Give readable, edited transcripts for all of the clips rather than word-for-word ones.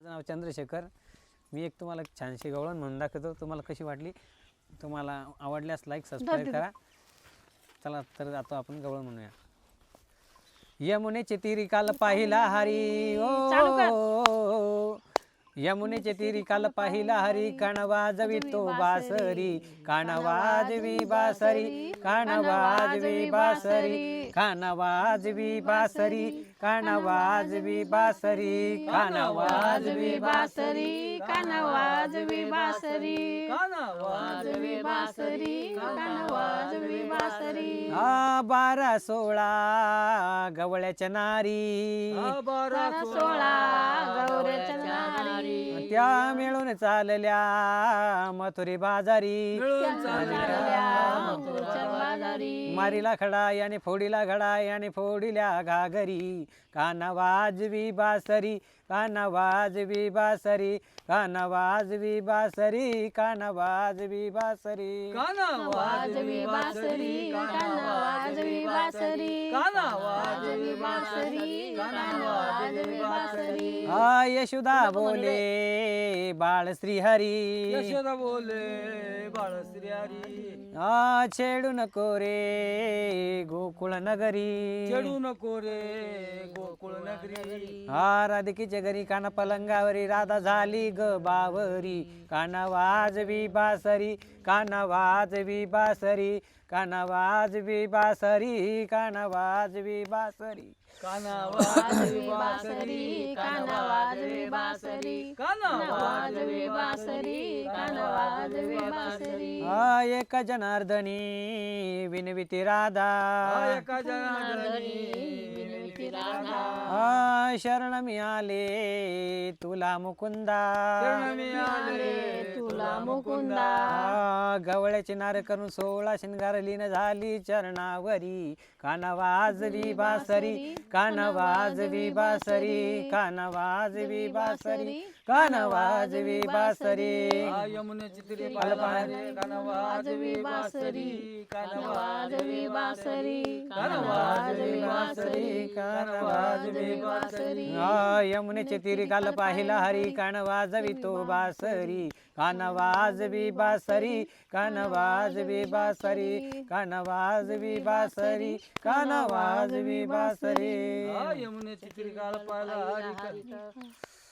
माझं नाव चंद्रशेखर. मी एक तुम्हाला छानशी गवळण म्हणून दाखवतो. तुम्हाला कशी वाटली, तुम्हाला आवडल्यास लाईक सबस्क्राईब करा. चला तर आता आपण गवळण म्हणूया. यमुनेचे तीरी काल पाहिला हरी ओ, यमुनेचे तीरी काल पाहिला हरी, कान वाजवी तो बासरी, कान वाजवी बासरी, कान वाजवी बासरी, कान वाजवी बासरी, कान वाजवी बासरी, कान वाजवी बासरी, कान वाजवी बासरी, कान वाजवी बासरी, कान वाजवी बासरी. 12-16 गवळ्याच्या नारी, 12-16 गवऱ्याच्या नारी, त्या मिळून चालल्या मथुरी बाजारी, बाजारी. मारीला खडा याने फोडीला घडा, याने फोडिल्या घागरी, कान वाजवी बासरी, कान वाजवी बासरी, कान वाजवी बासरी, कान वाजवी बासरी, कान वाजवी बासरी, कान वाजवी बासरी, कान वाजवी बासरी, कान वाजवी बासरी. यशोदा बोले बाळ श्रीहरी, यशोदा बोले बाळ श्रीहरी, छेडू नको रे गोकुळ नगरी, चढू नको रे गोकुळ नगरी. राधिकेच्या घरी काना पलंगावरी, राधा झाली ग बावरी, कान वाजवी बासरी, कान वाजवी बासरी, कान वाजवी बासरी, कान वाजवी बासरी, कान वाजवी बासरी, कान वाजवी बासरी, कान वाजवी बासरी, कान वाजवी बासरी. एक जनार्दनी विनविती राधा, एका जनार्दनी राधा, शरण मिळाले तुला मुकुंदा, शरण मिळाले तुला मुकुंदा. गवळ्याचे नार करून 16 शिंगार लीन झाली चरणावरी, कान वाजवी बासरी, कान वाजवी बासरी, कान वाजवी बासरी, कान वाजवी बासरी. यमुनेची तीरी पाल पाहिली, कान वाजवी बासरी, कान वाजवी बासरी, कान वाजवी बासरी, कान वाजवी बासरी. यमुनेचे तीरी काल पाहिला हरी, कान वाजवी तो बासरी, कान वाजवी बासरी, कान वाजवी बासरी, कान वाजवी बासरी, कान वाजवी बासरी. यमुनेची तीरी काल पाहिला हरी,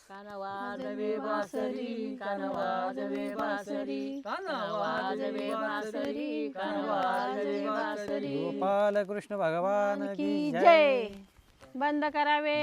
कान वाजवी बासरी, कान वाजवी बासरी, कान वाजवी बासरी, कान वाजवी बासरी. गोपाल कृष्ण भगवान की की जय. जय. बंद करावे.